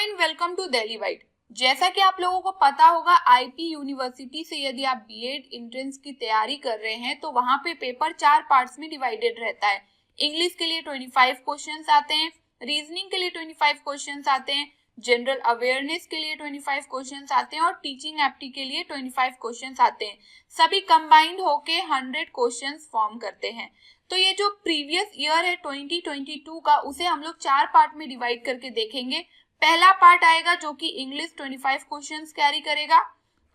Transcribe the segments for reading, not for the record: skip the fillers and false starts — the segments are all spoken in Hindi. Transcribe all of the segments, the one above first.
And welcome to Delhi white. जैसा कि आप लोगों को पता होगा, आईपी यूनिवर्सिटी से यदि आप बीएड एंट्रेंस की तैयारी कर रहे हैं तो वहां पे पेपर 4 पार्ट्स में डिवाइडेड रहता है। इंग्लिश के लिए 25 क्वेश्चंस आते हैं, रीजनिंग के लिए 25 क्वेश्चंस आते हैं, जनरल अवेयरनेस के लिए 25 क्वेश्चंस आते हैं और टीचिंग एप्टी के लिए 25 क्वेश्चंस आते हैं। सभी कंबाइंड होके 100 क्वेश्चंस फॉर्म करते हैं। तो ये जो प्रीवियस ईयर है 2022 का, उसे हम लोग 4 पार्ट में डिवाइड करके देखेंगे। पहला पार्ट आएगा जो कि इंग्लिश 25 क्वेश्चंस कैरी करेगा।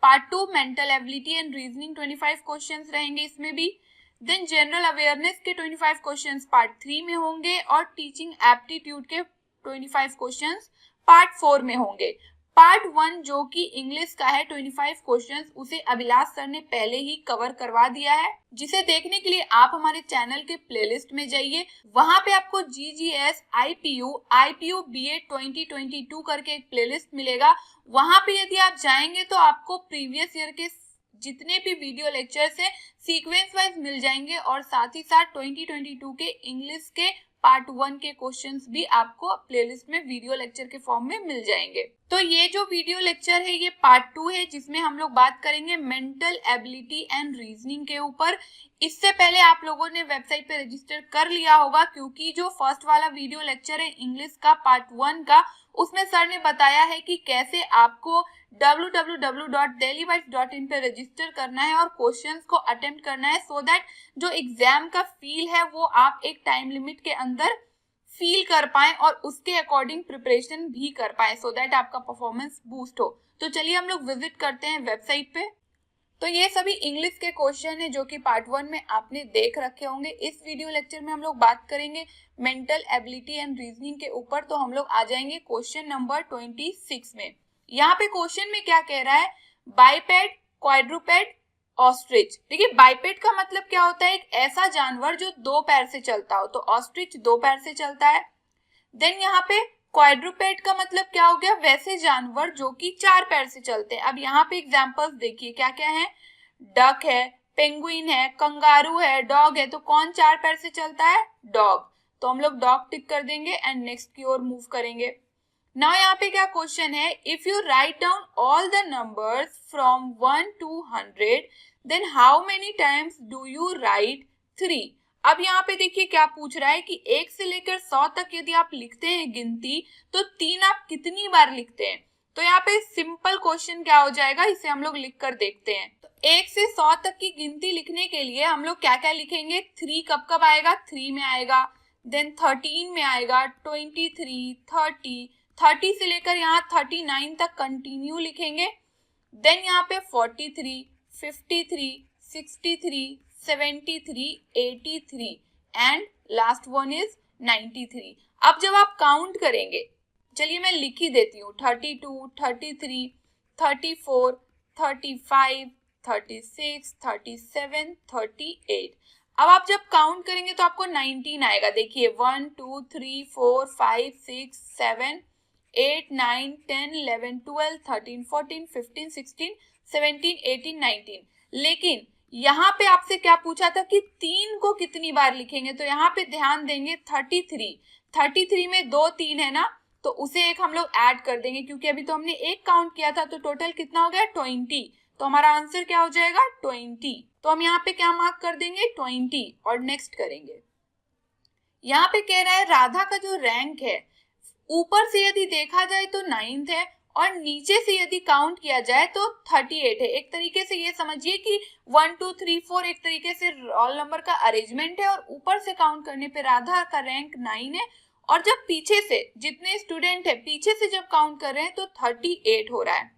Part 2 mental ability and reasoning 25 questions रहेंगे इसमें भी। देन जनरल अवेयरनेस के 25 क्वेश्चंस पार्ट 3 में होंगे और टीचिंग एप्टीट्यूड के 25 क्वेश्चंस पार्ट 4 में होंगे। पार्ट 1 जो कि इंग्लिश का है 25 क्वेश्चंस, उसे अभिलाष सर ने पहले ही कवर करवा दिया है, जिसे देखने के लिए आप हमारे चैनल के प्लेलिस्ट में जाइए। वहां पे आपको जीजीएस आईपीयू बीएड 2022 करके एक प्लेलिस्ट मिलेगा। वहां पे यदि आप जाएंगे तो आपको प्रीवियस ईयर के जितने भी वीडियो लेक्चर्स है सीक्वेंस वाइज मिल जाएंगे और साथ ही साथ 2022 के इंग्लिश के पार्ट 1 के क्वेश्चंस भी आपको प्लेलिस्ट में वीडियो लेक्चर के फॉर्म में मिल जाएंगे। तो ये जो वीडियो लेक्चर है ये पार्ट 2 है, जिसमें हम लोग बात करेंगे मेंटल एबिलिटी एंड रीजनिंग के ऊपर। इससे पहले आप लोगों ने वेबसाइट पे रजिस्टर कर लिया होगा, क्योंकि जो फर्स्ट वाला वीडियो लेक्चर है इंग्लिश का पार्ट 1 का, उसमें सर ने बताया है कि कैसे आपको www.delhiwise.in पे रजिस्टर करना है और क्वेश्चंस को अटेम्प्ट करना है, सो दैट जो एग्जाम का फील है वो आप एक टाइम लिमिट के अंदर फील कर पाए और उसके अकॉर्डिंग प्रिपरेशन भी कर पाए, सो दैट आपका परफॉर्मेंस बूस्ट हो। तो चलिए हम लोग विजिट करते हैं वेबसाइट पे। तो ये सभी इंग्लिश के क्वेश्चन है जो कि पार्ट 1 में आपने देख रखे होंगे। इस वीडियो लेक्चर में हम लोग बात करेंगे मेंटल एबिलिटी एंड रीजनिंग के ऊपर। तो हम लोग आ जाएंगे क्वेश्चन नंबर 26 में। यहाँ पे क्वेश्चन में क्या कह रहा है, बाइपेड, क्वाड्रुपेड, ऑस्ट्रिच। देखिए बाइपेड का मतलब क्या होता है, एक ऐसा जानवर जो 2 पैर से चलता हो, तो ऑस्ट्रिच 2 पैर से चलता है। देन यहाँ पे क्वाड्रुपेड का मतलब क्या हो गया, वैसे जानवर जो कि 4 पैर से चलते हैं। अब यहाँ पे एग्जांपल्स देखिए क्या क्या है, डक है, पेंगुइन है, कंगारू है, डॉग है। तो कौन 4 पैर से चलता है, डॉग। तो हम लोग डॉग टिक कर देंगे एंड नेक्स्ट की ओर मूव करेंगे। नाउ यहाँ पे क्या क्वेश्चन है, if you write down all the numbers from 1 to 100 then how many times do you write 3। अब यहाँ पे देखिए क्या पूछ रहा है कि 1 से लेकर 100 तक यदि आप लिखते हैं गिनती, तो 3 आप कितनी बार लिखते हैं। तो यहाँ पे सिंपल क्वेश्चन क्या हो जाएगा, इसे हम लोग लिख कर देखते हैं। तो 1 से 100 तक की गिनती लिखने के लिए हम लोग क्या क्या लिखेंगे, 3 कब कब आएगा, 3 में आएगा, देन 13 में आएगा, 23, 30 से लेकर यहाँ 39 तक कंटिन्यू लिखेंगे। देन यहाँ पे 43, 53, 63, 73, 83 एंड लास्ट वन इज 93। अब जब आप काउंट करेंगे, चलिए मैं लिख ही देती हूँ, 32, 33, 34, 35, 36, 37, 38। अब आप जब काउंट करेंगे तो आपको 19 आएगा। देखिए 1 2 3 4 5 6 7 8 9 10 11 12 13 14 15 16 17 18 19। लेकिन यहाँ पे आपसे क्या पूछा था कि 3 को कितनी बार लिखेंगे, तो यहाँ पे ध्यान देंगे 33 में 2 3 है ना, तो उसे एक हम लोग ऐड कर देंगे, क्योंकि अभी तो हमने एक काउंट किया था, तो टोटल कितना हो गया 20। तो हमारा आंसर क्या हो जाएगा 20। तो हम यहाँ पे क्या मार्क कर देंगे 20 और नेक्स्ट करेंगे। यहाँ पे कह रहा है राधा का जो रैंक है ऊपर से यदि देखा जाए तो 9th है और नीचे से यदि काउंट किया जाए तो 38 है। एक तरीके से ये समझिए कि 1 2 3 4 एक तरीके से रोल नंबर का अरेंजमेंट है और ऊपर से काउंट करने पे राधा का रैंक 9 है और जब पीछे से जितने स्टूडेंट है पीछे से जब काउंट कर रहे हैं तो 38 हो रहा है।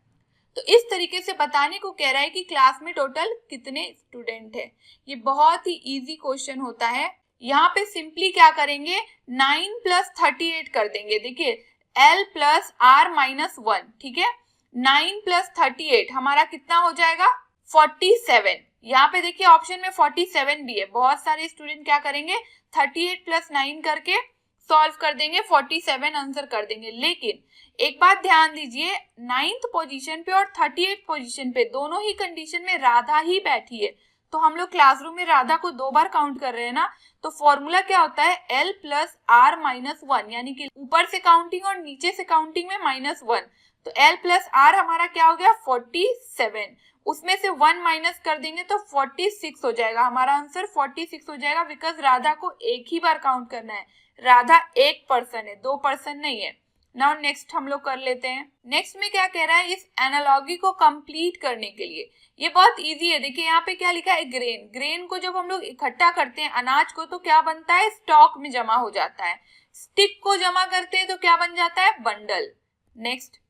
तो इस तरीके से बताने को कह रहा है कि क्लास में टोटल कितने स्टूडेंट है। ये बहुत ही इजी क्वेश्चन होता है। यहाँ पे सिंपली क्या करेंगे, 9 + 38 कर देंगे। देखिए L + R - 1, ठीक है। 9 + 38 हमारा कितना हो जाएगा 47। यहाँ पे देखिए ऑप्शन में 47 भी है। बहुत सारे स्टूडेंट क्या करेंगे 38 + 9 करके सॉल्व कर देंगे, 47 आंसर कर देंगे। लेकिन एक बात ध्यान दीजिए, 9th पोजीशन पे और 38th पोजीशन पे दोनों ही कंडीशन में राधा ही बैठी है, तो हम लोग क्लासरूम में राधा को 2 बार काउंट कर रहे हैं ना, तो फॉर्मूला क्या होता है, L प्लस आर माइनस 1, यानी कि ऊपर से काउंटिंग और नीचे से काउंटिंग में -1। तो L प्लस आर हमारा क्या हो गया 47, उसमें से 1 माइनस कर देंगे तो 46 हो जाएगा। हमारा आंसर 46 हो जाएगा, बिकॉज राधा को एक ही बार काउंट करना है। राधा एक पर्सन है, 2 पर्सन नहीं है। नाउ नेक्स्ट हम लोग कर लेते हैं। नेक्स्ट में क्या कह रहा है, इस एनालॉगी को कंप्लीट करने के लिए, ये बहुत इजी है। देखिए यहाँ पे क्या लिखा है, ग्रेन। ग्रेन को जब हम लोग इकट्ठा करते हैं अनाज को, तो क्या बनता है, स्टॉक में जमा हो जाता है। स्टिक को जमा करते हैं तो क्या बन जाता है, बंडल। नेक्स्ट,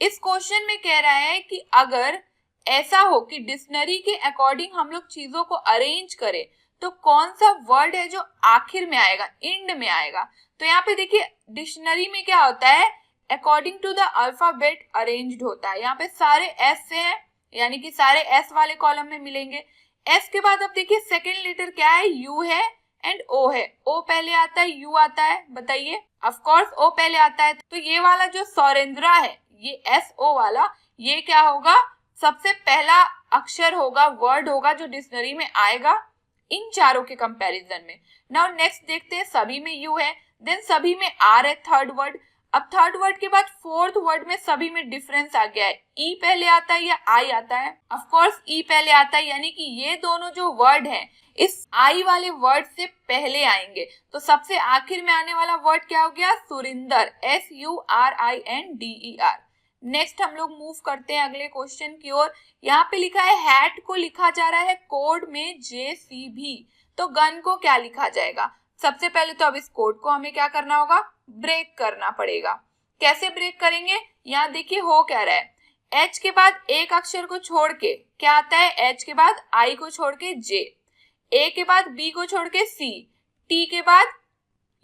इस क्वेश्चन में कह रहा है कि अगर ऐसा हो कि डिक्शनरी के अकॉर्डिंग हम लोग चीजों को अरेंज करें, तो कौन सा वर्ड है जो आखिर में आएगा, एंड में आएगा। तो यहाँ पे देखिए डिक्शनरी में क्या होता है, according to the alphabet arranged होता है। यहाँ पे सारे एस से हैं, यानी कि सारे एस वाले कॉलम में मिलेंगे। एस के बाद अब देखिए सेकेंड लेटर क्या है, यू है एंड ओ है। ओ पहले आता है, यू आता है, बताइए। ऑफ कोर्स ओ पहले आता है। तो ये वाला जो सौरेंद्रा है, ये एस ओ वाला, ये क्या होगा, सबसे पहला अक्षर होगा, वर्ड होगा जो डिक्शनरी में आएगा इन चारों के कंपैरिजन में। नाउ नेक्स्ट देखते हैं, सभी में यू है, देन सभी में आर है, थर्ड वर्ड। अब थर्ड वर्ड के बाद फोर्थ वर्ड में सभी में डिफरेंस आ गया है, ई पहले आता है या आई आता है। ऑफ कोर्स ई पहले आता है, यानी कि ये दोनों जो वर्ड हैं इस आई वाले वर्ड से पहले आएंगे। तो सबसे आखिर में आने वाला वर्ड क्या हो गया, सुरिंदर, SURINDER। नेक्स्ट हम लोग मूव करते हैं अगले क्वेश्चन की ओर। यहाँ पे लिखा है हैट को लिखा जा रहा है कोड में JCB, तो गन को क्या लिखा जाएगा। सबसे पहले तो अब इस कोड को हमें क्या करना होगा, ब्रेक करना पड़ेगा। कैसे ब्रेक करेंगे, यहाँ देखिए हो क्या रहा है, H के बाद एक अक्षर को छोड़ के क्या आता है, H के बाद I को छोड़ के J, A के बाद B को छोड़ के C, T के बाद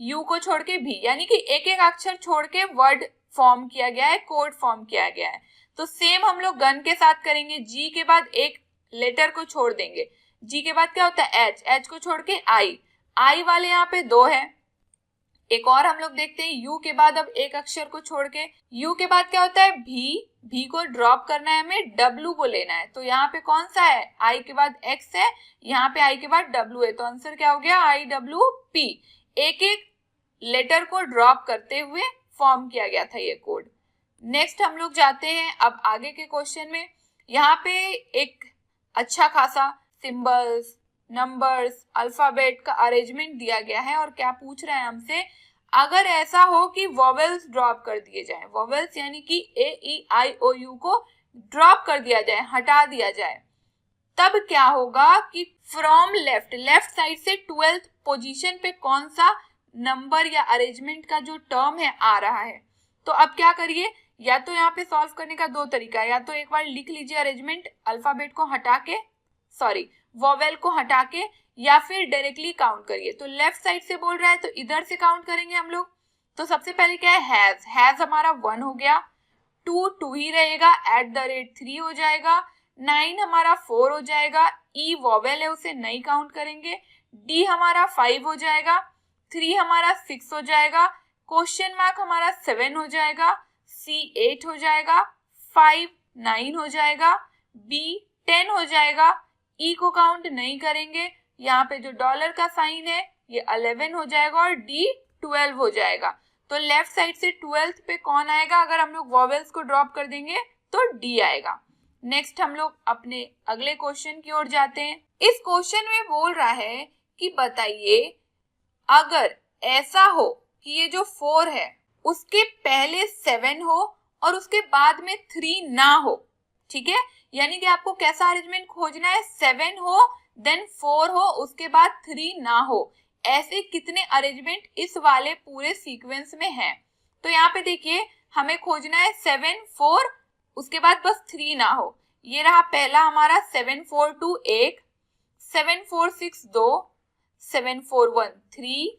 U को छोड़ के B, यानी कि एक एक अक्षर छोड़ के वर्ड फॉर्म किया गया है, कोड फॉर्म किया गया है। तो सेम हम लोग गन के साथ करेंगे, G के बाद एक लेटर को छोड़ देंगे, G के बाद क्या होता है H, H को छोड़ के I वाले यहाँ पे 2 है। एक और हम लोग देखते हैं, U के बाद अब एक अक्षर को छोड़ के, U के बाद क्या होता है V को ड्रॉप करना है हमें, W को लेना है। तो यहाँ पे कौन सा है, I के बाद X है, यहाँ पे I के बाद W है, तो आंसर क्या हो गया, IWP। एक एक लेटर को ड्रॉप करते हुए फॉर्म किया गया था ये कोड। नेक्स्ट हम लोग जाते हैं अब आगे के क्वेश्चन में। यहाँ पे एक अच्छा खासा सिंबल्स, नंबर्स, अल्फाबेट का अरेंजमेंट दिया गया है और क्या पूछ रहा है हमसे, अगर ऐसा हो कि वॉवेल्स ड्रॉप कर दिए जाए, वॉवेल्स यानी कि AEIOU को ड्रॉप कर दिया जाए, हटा दिया जाए, तब क्या होगा कि फ्रॉम लेफ्ट साइड से 12th पोजीशन पे कौन सा नंबर या अरेंजमेंट का जो टर्म है आ रहा है। तो अब क्या करिए, या तो यहाँ पे सॉल्व करने का 2 तरीका है, या तो एक बार लिख लीजिए अरेंजमेंट, अल्फाबेट को हटा के, सॉरी वॉवेल को हटा के, या फिर डायरेक्टली काउंट करिए। तो लेफ्ट साइड से बोल रहा है तो इधर से काउंट करेंगे हम लोग। तो सबसे पहले क्या है, हैज हमारा 1 हो गया, 2 ही रहेगा, @3 हो जाएगा, 9 हमारा 4 हो जाएगा, ई वॉवेल है उसे नहीं काउंट करेंगे, डी हमारा 5 हो जाएगा, 3 हमारा 6 हो जाएगा, क्वेश्चन मार्क हमारा 7 हो जाएगा, C 8 हो जाएगा, 5 9 हो जाएगा, B 10 हो जाएगा, E को काउंट नहीं करेंगे, यहाँ पे जो डॉलर का साइन है ये 11 हो जाएगा और D 12 हो जाएगा। तो लेफ्ट साइड से 12th पे कौन आएगा, अगर हम लोग वॉवेल्स को ड्रॉप कर देंगे तो D आएगा। नेक्स्ट हम लोग अपने अगले क्वेश्चन की ओर जाते हैं। इस क्वेश्चन में बोल रहा है कि बताइए अगर ऐसा हो कि ये जो 4 है उसके पहले 7 हो और उसके बाद में 3 ना हो, ठीक है, यानी कि आपको कैसा अरेंजमेंट खोजना है, 7 हो देन 4 हो उसके बाद 3 ना हो, ऐसे कितने अरेंजमेंट इस वाले पूरे सीक्वेंस में है। तो यहाँ पे देखिए हमें खोजना है 7 4 उसके बाद बस 3 ना हो। ये रहा पहला हमारा 7 4 2 1, 7 4 6 2, 7 4 1 3,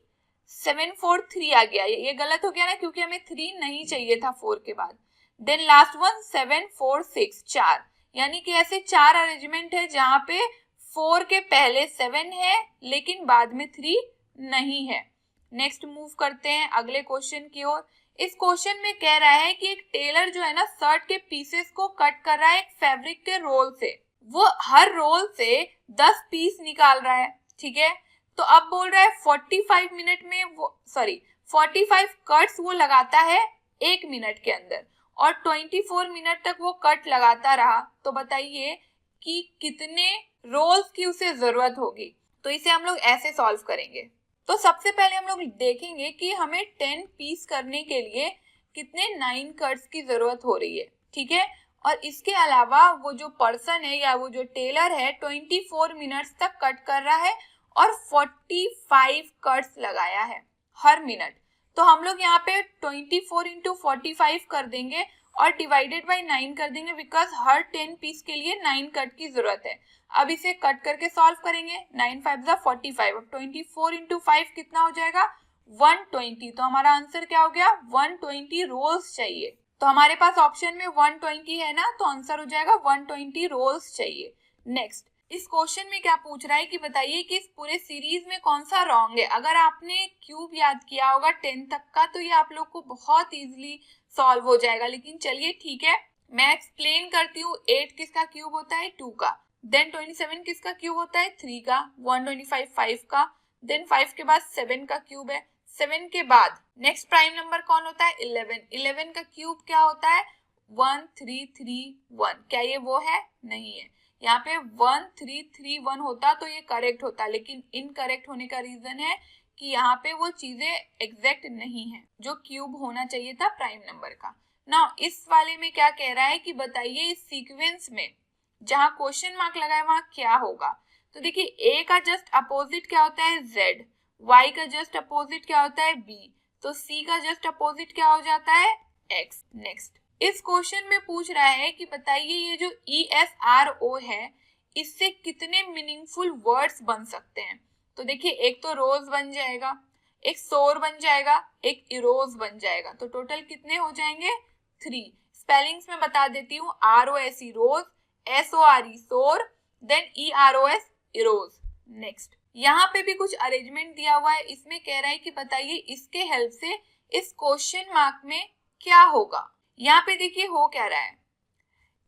7 4 3 आ गया, ये गलत हो गया ना क्योंकि हमें 3 नहीं चाहिए था 4 के बाद। देन लास्ट वन 7 4 6 4, यानी कि ऐसे 4 अरेंजमेंट है जहां पे 4 के पहले 7 है लेकिन बाद में 3 नहीं है। नेक्स्ट मूव करते हैं अगले क्वेश्चन की ओर। इस क्वेश्चन में कह रहा है कि एक टेलर जो है ना शर्ट के पीसेस को कट कर रहा है एक फैब्रिक के रोल से। वो हर रोल से 10 पीस निकाल रहा है, ठीक है। तो अब बोल रहा है 45 मिनट में वो 45 कट्स वो लगाता है 1 मिनट के अंदर, और 24 मिनट तक वो कट लगाता रहा। तो बताइए कि कितने रोल्स की उसे जरूरत होगी। तो इसे हम लोग ऐसे सॉल्व करेंगे। तो सबसे पहले हम लोग देखेंगे कि हमें 10 पीस करने के लिए कितने 9 कट्स की जरूरत हो रही है, ठीक है। और इसके अलावा वो जो पर्सन है या वो जो टेलर है 24 मिनट्स तक कट कर रहा है और 45 कट्स लगाया है हर मिनट। तो हम लोग यहाँ पे 24 इंटू 45 कर देंगे और डिवाइडेड बाई 9 कर देंगे, बिकॉज हर 10 पीस के लिए 9 कट की जरूरत है। अब इसे कट करके सॉल्व करेंगे। 9 5 जा 45। अब 24 इंटू 5 कितना हो जाएगा 120। तो हमारा आंसर क्या हो गया 120 रोल्स चाहिए। तो हमारे पास ऑप्शन में 120 है ना, तो आंसर हो जाएगा 120 रोल्स चाहिए। नेक्स्ट, इस क्वेश्चन में क्या पूछ रहा है कि बताइए कि इस पूरे सीरीज में कौन सा रॉन्ग है। अगर आपने क्यूब याद किया होगा 10 तक का तो ये आप लोग को बहुत इजीली सॉल्व हो जाएगा, लेकिन चलिए ठीक है मैं एक्सप्लेन करती हूँ। 8 किसका क्यूब होता है 2 का, देन 27 किसका क्यूब होता है 3 का, 125 5 का, देन 5 के बाद 7 का क्यूब है, 7 के बाद नेक्स्ट प्राइम नंबर कौन होता है 11, 11 का क्यूब क्या होता है 1331। क्या ये वो है? नहीं है। यहाँ पे 1331 होता तो ये करेक्ट होता, लेकिन इनकरेक्ट होने का रीजन है कि यहाँ पे वो चीजें एग्जैक्ट नहीं है जो क्यूब होना चाहिए था प्राइम नंबर का। नाउ इस वाले में क्या कह रहा है कि बताइए इस सीक्वेंस में जहां क्वेश्चन मार्क लगा है वहां क्या होगा। तो देखिए ए का जस्ट अपोजिट क्या होता है z, y का जस्ट अपोजिट क्या होता है b, तो c का जस्ट अपोजिट क्या हो जाता है x। नेक्स्ट, इस क्वेश्चन में पूछ रहा है कि बताइए ये जो ESRO है इससे कितने मीनिंगफुल वर्ड्स बन सकते हैं। तो देखिए एक तो रोज बन जाएगा, एक सोर बन जाएगा, एक इरोज बन जाएगा, तो टोटल कितने हो जाएंगे 3। स्पेलिंग्स में बता देती हूँ, ROSE रोज, SORE सोर, देन EROS इरोज। नेक्स्ट, यहाँ पे भी कुछ अरेंजमेंट दिया हुआ है, इसमें कह रहा है कि बताइए इसके हेल्प से इस क्वेश्चन मार्क में क्या होगा। यहाँ पे देखिए हो क्या रहा है,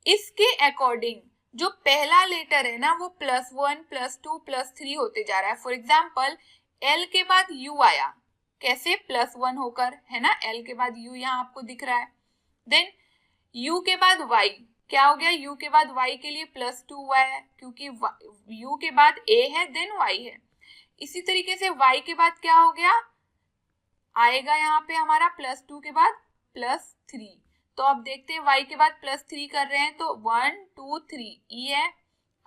इसके अकॉर्डिंग जो पहला लेटर है ना वो +1 +2 +3 होते जा रहा है। फॉर एग्जाम्पल L के बाद U आया, कैसे +1 होकर, है ना, L के बाद U यहाँ आपको दिख रहा है। देन U के बाद Y, क्या हो गया U के बाद Y के लिए +2 हुआ है क्योंकि U के बाद A है देन Y है। इसी तरीके से Y के बाद क्या हो गया आएगा यहाँ पे हमारा +2 के बाद +3। तो अब देखते हैं y के बाद +3 कर रहे हैं तो 1 2 3 e है।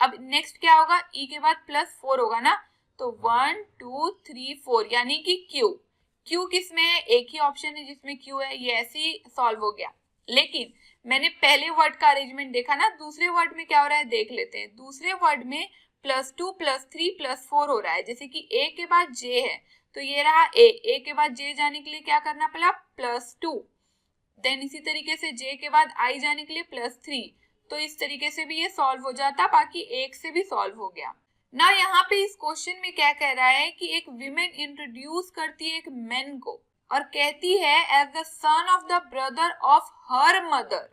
अब नेक्स्ट क्या होगा e के बाद +4 होगा ना, तो 1 2 3 4 यानी कि q किस में है, एक ही ऑप्शन है जिसमें q है, ये ऐसे ही सॉल्व हो गया। लेकिन मैंने पहले वर्ड का अरेंजमेंट देखा ना, दूसरे वर्ड में क्या हो रहा है देख लेते हैं। दूसरे वर्ड में +2 +3 +4 हो रहा है, जैसे कि a के बाद j है तो ये रहा a के बाद j जाने के लिए क्या करना पड़ा +2, देन इसी तरीके से j के बाद i जाने के लिए +3। तो इस तरीके से भी ये सॉल्व हो जाता, बाकी एक से भी सॉल्व हो गया ना। यहाँ पे इस क्वेश्चन में क्या कह रहा है कि एक विमेन इंट्रोड्यूस करती है एक मैन को और कहती है as the son of the brother of her mother,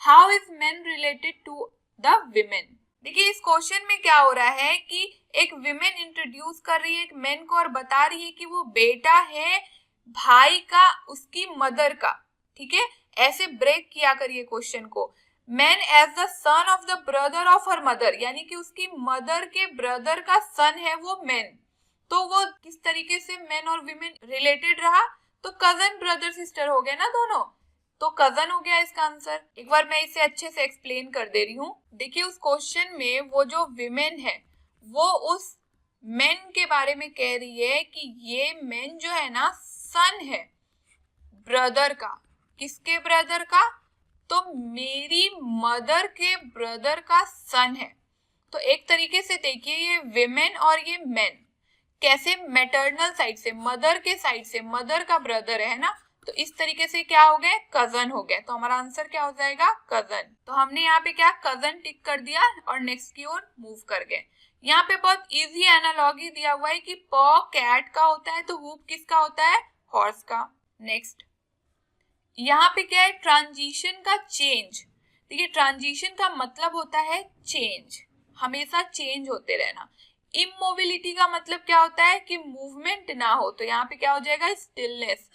how is man related to the women. देखिए इस क्वेश्चन में क्या हो रहा है कि एक विमेन इंट्रोड्यूस कर रही है एक मैन को और बता रही है कि वो बेटा है भाई का उसकी मदर का, ठीक है। ऐसे ब्रेक किया करिए क्वेश्चन को, man as the son of the brother of her mother, यानी कि उसकी मदर के ब्रदर का सन है वो मैन, तो वो किस तरीके से मैन और विमेन रिलेटेड रहा, तो कजन ब्रदर सिस्टर हो गए ना दोनों, तो कजन हो गया इसका आंसर। एक बार मैं इसे अच्छे से एक्सप्लेन कर दे रही हूँ। देखिए उस क्वेश्चन में वो जो विमेन है वो उस मैन के बारे में कह रही है कि ये मैन जो है ना सन है ब्रदर का, किसके ब्रदर का, तो मेरी मदर के ब्रदर का सन है। तो एक तरीके से देखिए ये विमेन और ये मैन कैसे मैटरनल साइड से, मदर के साइड से, मदर का ब्रदर है ना, तो इस तरीके से क्या हो गए कजन हो गए। तो हमारा आंसर क्या हो जाएगा कजन। तो हमने यहाँ पे क्या कजन टिक कर दिया और नेक्स्ट की ओर मूव कर गए। यहाँ पे बहुत इजी एनालॉजी दिया हुआ है कि पॉ कैट का होता है तो हुप किसका होता है हॉर्स का। नेक्स्ट यहाँ पे क्या है ट्रांजिशन का चेंज। देखिए ट्रांजिशन का मतलब होता है चेंज, हमेशा चेंज होते रहना। इमोबिलिटी का मतलब क्या होता है कि मूवमेंट ना हो, तो यहाँ पे क्या हो जाएगा, स्टिलनेस।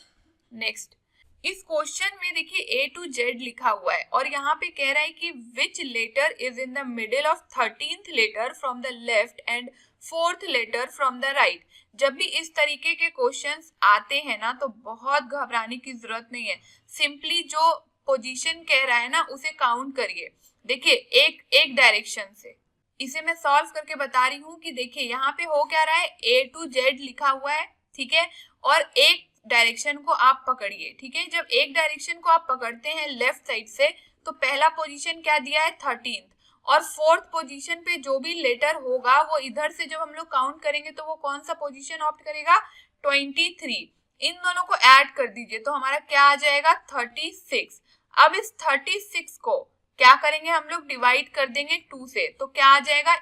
नेक्स्ट, इस क्वेश्चन में देखिए ए टू जेड लिखा हुआ है और यहाँ पे कह रहा है कि which letter is in the middle of 13th letter from the left and 4th letter from the right. जब भी इस तरीके के क्वेश्चंस आते हैं ना तो बहुत घबराने की जरूरत नहीं है, सिंपली जो पोजीशन कह रहा है ना उसे काउंट करिए। देखिए एक एक डायरेक्शन से इसे मैं सॉल्व करके बता रही हूँ कि देखिए यहाँ पे हो क्या रहा है, ए टू जेड लिखा हुआ है, ठीक है, और एक डायरेक्शन को आप पकड़िए, ठीक है। जब एक डायरेक्शन को आप पकड़ते हैं लेफ्ट साइड से तो पहला पोजीशन क्या दिया है, 13th, और 4th पोजीशन पे जो भी लेटर होगा वो इधर से जब हम लोग काउंट करेंगे तो वो कौन सा पोजीशन ऑप्ट करेगा, 23। इन दोनों को ऐड कर दीजिए तो हमारा क्या आ जाएगा, 36। अब इस 36 को क्या करेंगे हम लोग, डिवाइड कर देंगे 2 से, तो क्या आ जाएगा,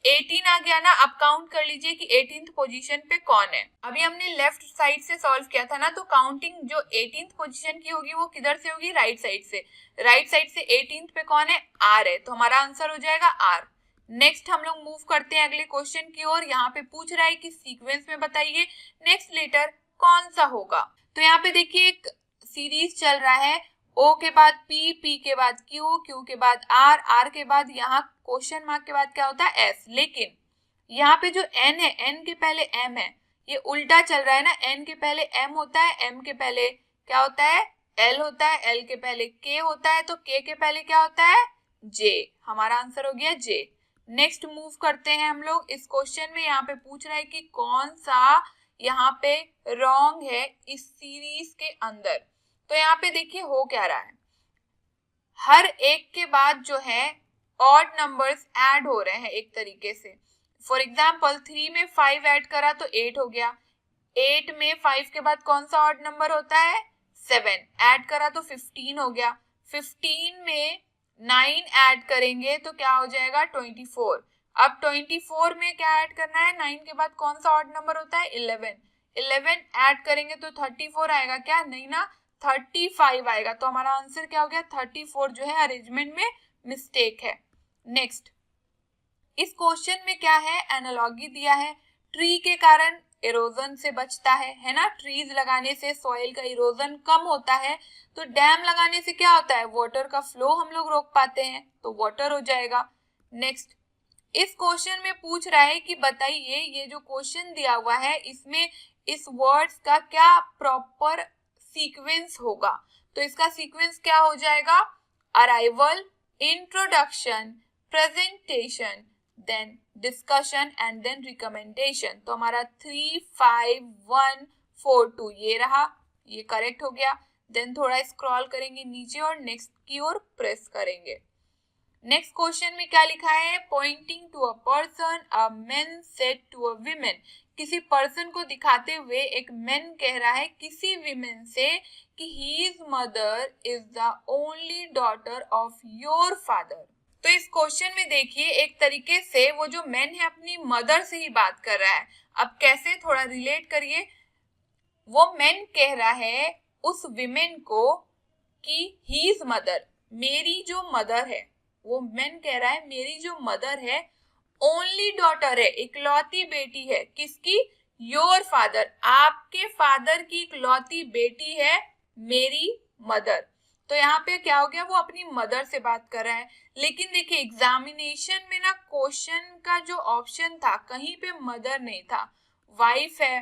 18 आ गया ना। अब काउंट कर लीजिए कि 18th पोजीशन पे कौन है। अभी हमने लेफ्ट साइड से सॉल्व किया था ना, तो काउंटिंग जो 18th पोजीशन की होगी वो किधर से होगी, राइट साइड से। राइट साइड से 18th पे कौन है, आर है, तो हमारा आंसर हो जाएगा आर। नेक्स्ट हम लोग मूव करते हैं अगले क्वेश्चन की ओर। यहाँ पे पूछ रहा है कि सीक्वेंस में बताइए नेक्स्ट लेटर कौन सा होगा। तो यहाँ पे देखिए एक सीरीज चल रहा है, O के बाद P, P के बाद Q, Q के बाद R, R के बाद यहाँ क्वेश्चन मार्क के बाद क्या होता है, S। लेकिन यहाँ पे जो N है, N के पहले M है, ये उल्टा चल रहा है ना, N के पहले M होता है, M के पहले क्या होता है, L होता है, L के पहले K होता है, तो K के पहले क्या होता है, J। हमारा आंसर हो गया J। नेक्स्ट मूव करते हैं हम लोग इस क्वेश्चन में। यहाँ पे पूछ रहा है कि कौन सा यहाँ पे रॉन्ग है इस सीरीज के अंदर। तो यहाँ पे देखिए हो क्या रहा है, हर एक के बाद जो है ऑड नंबर्स ऐड हो रहे हैं एक तरीके से। फॉर एग्जाम्पल 3 में 5 ऐड करा तो 8 हो गया, 8 में 5 के बाद कौन सा ऑड नंबर होता है, 7 ऐड करा तो 15 हो गया, 15 में 9 ऐड करेंगे तो क्या हो जाएगा, 24। अब 24 में क्या ऐड करना है, 9 के बाद कौन सा ऑड नंबर होता है, 11 ऐड करेंगे तो 34 आएगा क्या, नहीं ना, 35 आएगा। तो हमारा आंसर क्या हो गया, 34 जो है अरेंजमेंट में मिस्टेक है। नेक्स्ट, इस क्वेश्चन में क्या है, एनालॉजी दिया है, ट्री के कारण इरोजन से बचता है ना, ट्रीज लगाने से सॉइल का इरोजन कम होता है, तो डैम लगाने से क्या होता है, वाटर का फ्लो हम लोग रोक पाते हैं, तो वाटर हो जाएगा। नेक्स्ट, इस क्वेश्चन में पूछ रहा है कि बताइए ये जो क्वेश्चन दिया हुआ है इसमें इस वर्ड्स का क्या प्रॉपर सीक्वेंस होगा। तो इसका सीक्वेंस क्या हो जाएगा, arrival, introduction, presentation, then discussion and then recommendation. तो हमारा 3, 5, 1, 4, 2 ये रहा, ये करेक्ट हो गया। देन थोड़ा स्क्रॉल करेंगे नीचे और नेक्स्ट की ओर प्रेस करेंगे। नेक्स्ट क्वेश्चन में क्या लिखा है, pointing to a person a man said to a women. किसी पर्सन को दिखाते हुए एक मैन कह रहा है किसी वीमेन से कि his mother is the only daughter of your father. तो इस क्वेश्चन में देखिए एक तरीके से वो जो मैन है अपनी मदर से ही बात कर रहा है। अब कैसे, थोड़ा रिलेट करिए। वो मैन कह रहा है उस विमेन को कि हीज मदर, मेरी जो मदर है, वो मैन कह रहा है मेरी जो मदर है ओनली डॉटर है, इकलौती बेटी है, किसकी, योर फादर, आपके फादर की इकलौती बेटी है मेरी मदर। तो यहाँ पे क्या हो गया, वो अपनी मदर से बात कर रहा है। लेकिन देखिए एग्जामिनेशन में ना क्वेश्चन का जो ऑप्शन था कहीं पे मदर नहीं था, वाइफ है,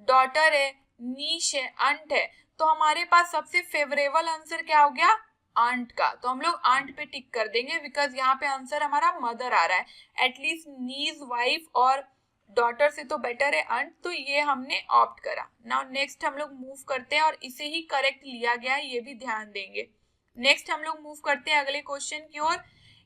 डॉटर है, नीश है, अंट है। तो हमारे पास सबसे फेवरेबल आंसर क्या हो गया, आंट का। तो हम लोग आंट पे टिक कर देंगे बिकॉज यहाँ पे आंसर हमारा मदर आ रहा है। एटलीस्ट नीज, वाइफ और डॉटर से तो बेटर है आंट, तो ये हमने ऑप्ट करा। नाउ नेक्स्ट हम लोग मूव करते हैं और इसे ही करेक्ट लिया गया है, ये भी ध्यान देंगे। नेक्स्ट हम लोग मूव करते हैं अगले क्वेश्चन की ओर।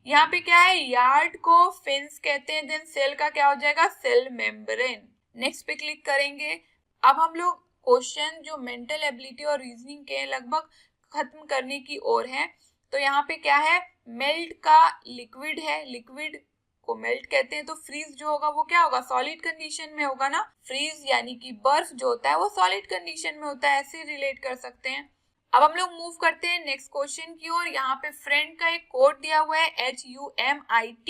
यहाँ पे क्या है, यार्ड को फेंस कहते हैं, देन सेल का क्या हो जाएगा, सेल मेम्ब्रेन। नेक्स्ट पे क्लिक करेंगे। अब हम लोग क्वेश्चन जो मेंटल एबिलिटी और रीजनिंग के लगभग खत्म करने की ओर है। तो यहाँ पे क्या है, मेल्ट का लिक्विड है, लिक्विड को मेल्ट कहते हैं, तो फ्रीज जो होगा वो क्या होगा, सॉलिड कंडीशन में होगा ना। फ्रीज यानी कि बर्फ जो होता है वो सॉलिड कंडीशन में होता है, ऐसे रिलेट कर सकते हैं। अब हम लोग मूव करते हैं नेक्स्ट क्वेश्चन की ओर। यहाँ पे फ्रेंड का एक कोड दिया हुआ है HUMIT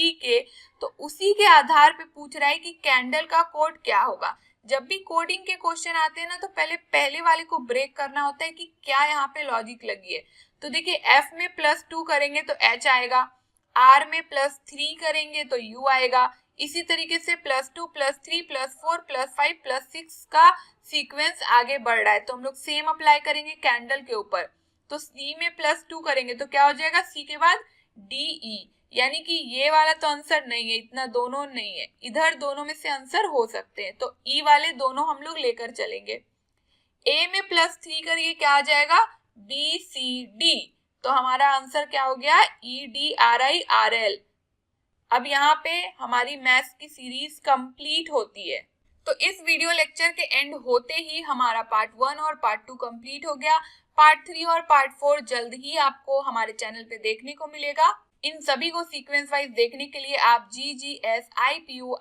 तो उसी के आधार पे पूछ रहा है कि कैंडल का कोड क्या होगा। जब भी कोडिंग के क्वेश्चन आते हैं ना तो पहले वाले को ब्रेक करना होता है कि क्या यहाँ पे लॉजिक लगी है। तो देखिए F में +2 करेंगे तो H आएगा, R में +3 करेंगे तो U आएगा, इसी तरीके से +2 +3 +4 +5 +6 का सीक्वेंस आगे बढ़ रहा है। तो हम लोग सेम अप्लाई करेंगे कैंडल के ऊपर। तो C में +2 करेंगे तो क्या हो जाएगा, C के बाद DE, यानी कि ये वाला तो आंसर नहीं है, इतना दोनों नहीं है, इधर दोनों में से आंसर हो सकते हैं। तो E वाले दोनों हम लोग लेकर चलेंगे। A में +3 करिए क्या आ जाएगा, BCD, तो हमारा आंसर क्या हो गया, EDRIRL। अब यहाँ पे हमारी मैथ्स की सीरीज कंप्लीट होती है। तो इस वीडियो लेक्चर के एंड होते ही हमारा पार्ट 1 और पार्ट 2 कंप्लीट हो गया। पार्ट 3 और पार्ट 4 जल्द ही आपको हमारे चैनल पे देखने को मिलेगा। इन सभी को सीक्वेंस वाइज देखने के लिए आप GGS IPU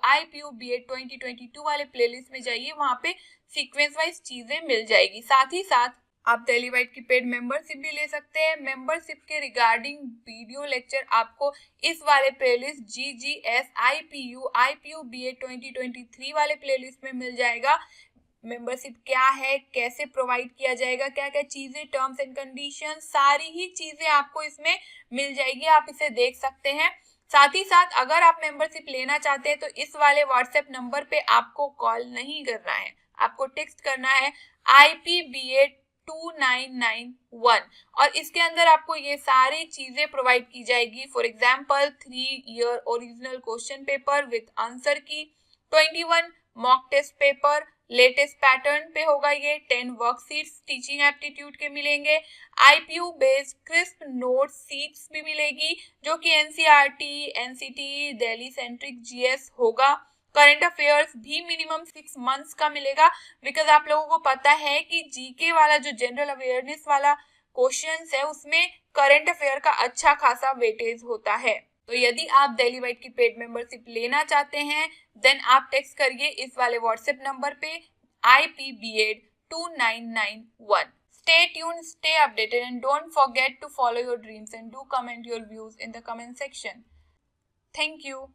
BEd 2022 वाले प्लेलिस्ट में जाइए, वहां पे सीक्वेंस वाइज चीजें मिल जाएगी। साथ ही साथ आप टेलीवाइट की पेड मेंबरशिप भी ले सकते हैं। मेंबरशिप के रिगार्डिंग वीडियो लेक्चर आपको इस वाले प्लेलिस्ट GGS IPU BEd 2023 वाले प्लेलिस्ट में मिल जाएगा। मेंबरशिप क्या है, कैसे प्रोवाइड किया जाएगा, क्या क्या चीजें, टर्म्स एंड कंडीशन, सारी ही चीजें आपको इसमें मिल जाएगी, आप इसे देख सकते हैं। साथ ही साथ अगर आप मेंबरशिप लेना चाहते हैं तो इस वाले व्हाट्सएप नंबर पे आपको कॉल नहीं करना है, आपको टेक्स्ट करना है IPBEd 2991 और इसके अंदर आपको ये सारी चीजें प्रोवाइड की जाएगी। For example 3 year original question paper with answer key, 21 mock test paper, latest pattern पे होगा ये, 10 वर्कशीट्स टीचिंग एप्टीट्यूड के मिलेंगे, IPU based crisp note seats भी मिलेगी जो कि NCERT, NCT, Delhi centric GS होगा। करंट अफेयर्स भी मिनिमम 6 मंथ्स का मिलेगा, बिकॉज आप लोगों को पता है कि जीके वाला जो जनरल अवेयरनेस वाला क्वेश्चंस है उसमें करंट अफेयर का अच्छा खासा वेटेज होता है। तो यदि आप दिल्लीवाइट की पेड मेंबरशिप लेना चाहते हैं देन आप टेक्स्ट करिए इस वाले व्हाट्सएप नंबर पे IPBEd 2991। Stay tuned, stay updated and don't forget to follow your dreams and do comment your views in the comment section. Thank you.